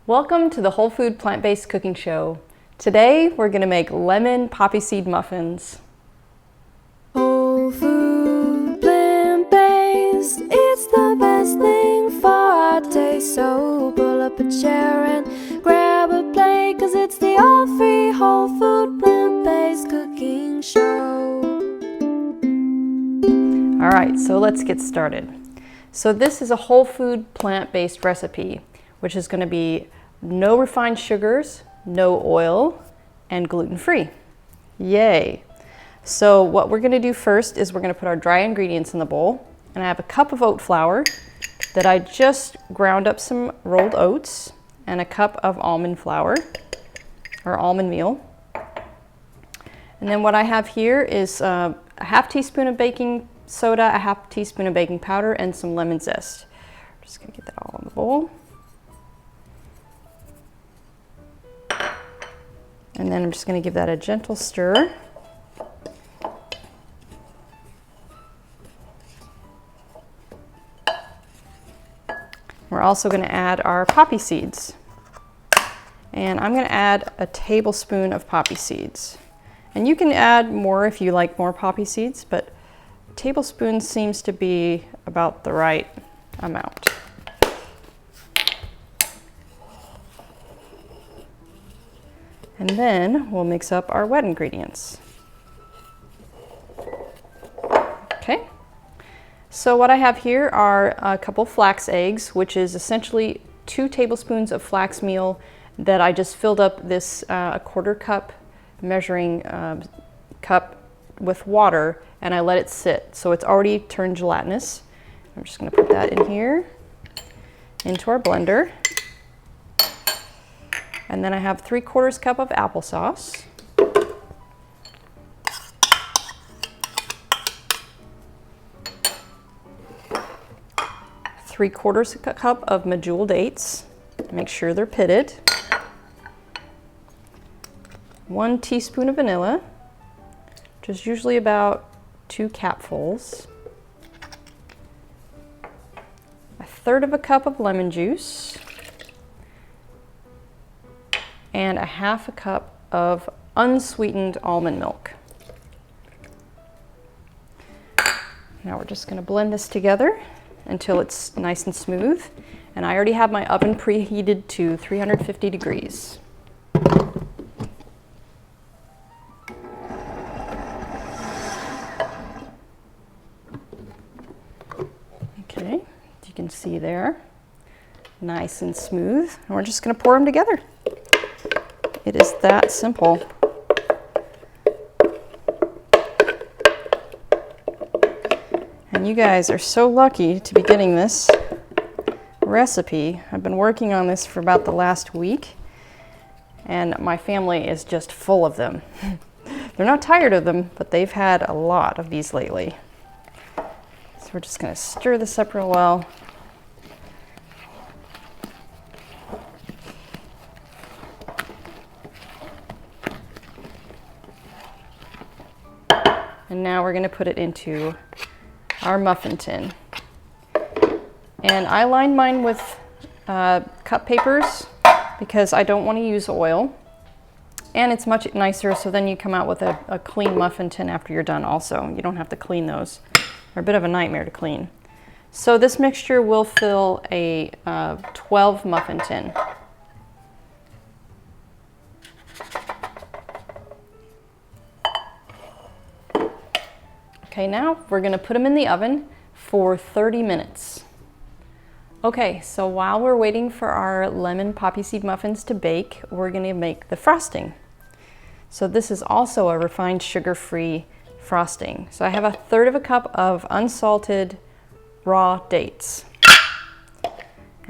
Welcome to the Whole Food Plant-Based Cooking Show. Today we're going to make lemon poppy seed muffins. Whole food plant-based, it's the best thing for our taste. So pull up a chair and grab a plate, 'cause it's the all-free whole food plant-based cooking show. Alright, so let's get started. So this is a whole food plant-based recipe, which is going to be no refined sugars, no oil, and gluten-free. Yay! So what we're going to do first is we're going to put our dry ingredients in the bowl. And I have a cup of oat flour that I just ground up some rolled oats and a cup of almond flour or almond meal. And then what I have here is a half teaspoon of baking soda, a half teaspoon of baking powder, and some lemon zest. I'm just going to get that all in the bowl. And then I'm just going to give that a gentle stir. We're also going to add our poppy seeds. And I'm going to add a tablespoon of poppy seeds. And you can add more if you like more poppy seeds, but a tablespoon seems to be about the right amount. And then we'll mix up our wet ingredients. Okay, so what I have here are a couple flax eggs, which is essentially 2 tablespoons of flax meal that I just filled up this a quarter cup measuring cup with water, and I let it sit. So it's already turned gelatinous. I'm just going to put that in here into our blender. And then I have 3/4 cup of applesauce. 3/4 cup of medjool dates. Make sure they're pitted. 1 teaspoon of vanilla, which is usually about 2 capfuls. 1/3 cup of lemon juice. And 1/2 cup of unsweetened almond milk. Now we're just going to blend this together until it's nice and smooth. And I already have my oven preheated to 350 degrees. Okay, you can see there, nice and smooth. And we're just going to pour them together. It is that simple. And you guys are so lucky to be getting this recipe. I've been working on this for about the last week, and my family is just full of them. They're not tired of them, but they've had a lot of these lately. So we're just going to stir this up real well. And now we're going to put it into our muffin tin. And I lined mine with cut papers because I don't want to use oil. And it's much nicer, so then you come out with a clean muffin tin after you're done also. You don't have to clean those. They're a bit of a nightmare to clean. So this mixture will fill a 12 muffin tin. Okay, now we're going to put them in the oven for 30 minutes. Okay, so while we're waiting for our lemon poppy seed muffins to bake, we're going to make the frosting. So this is also a refined sugar-free frosting. So I have 1/3 cup of unsalted raw dates.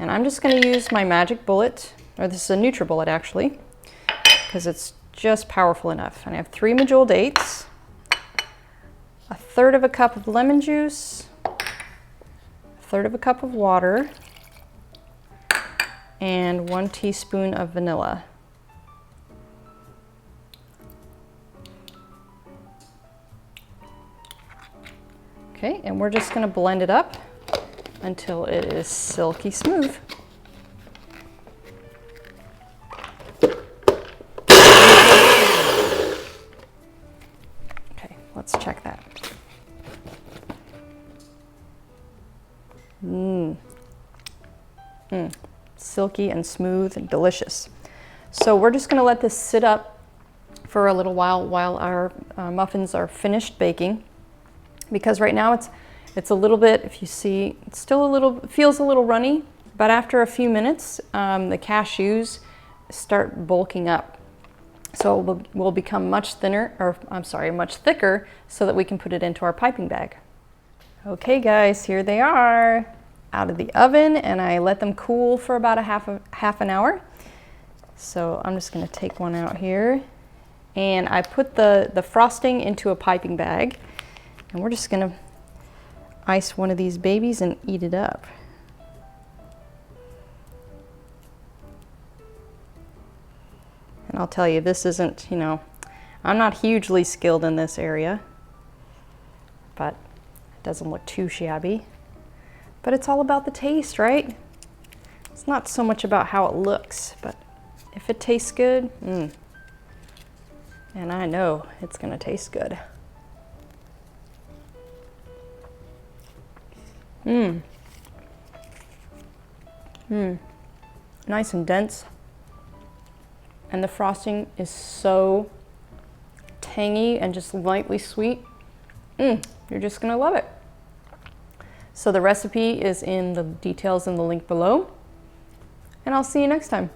And I'm just going to use my magic bullet, or this is a NutriBullet actually, because it's just powerful enough. And I have 3 medjool dates. 1/3 cup of lemon juice, 1/3 cup of water, and 1 teaspoon of vanilla. Okay, and we're just going to blend it up until it is silky smooth. silky and smooth and delicious. So we're just gonna let this sit up for a little while our muffins are finished baking, because right now it's a little bit, if you see, it's still a little, feels a little runny, but after a few minutes, the cashews start bulking up. So it will become much thinner, or I'm sorry, much thicker, so that we can put it into our piping bag. Okay guys, here they are out of the oven, and I let them cool for about a half an hour. So I'm just gonna take one out here, and I put the frosting into a piping bag, and we're just gonna ice one of these babies and eat it up. And I'll tell you, this isn't, you know, I'm not hugely skilled in this area, but it doesn't look too shabby. But it's all about the taste, right? It's not so much about how it looks, but if it tastes good, and I know it's gonna taste good. Nice and dense. And the frosting is so tangy and just lightly sweet. You're just gonna love it. So the recipe is in the details in the link below, and I'll see you next time.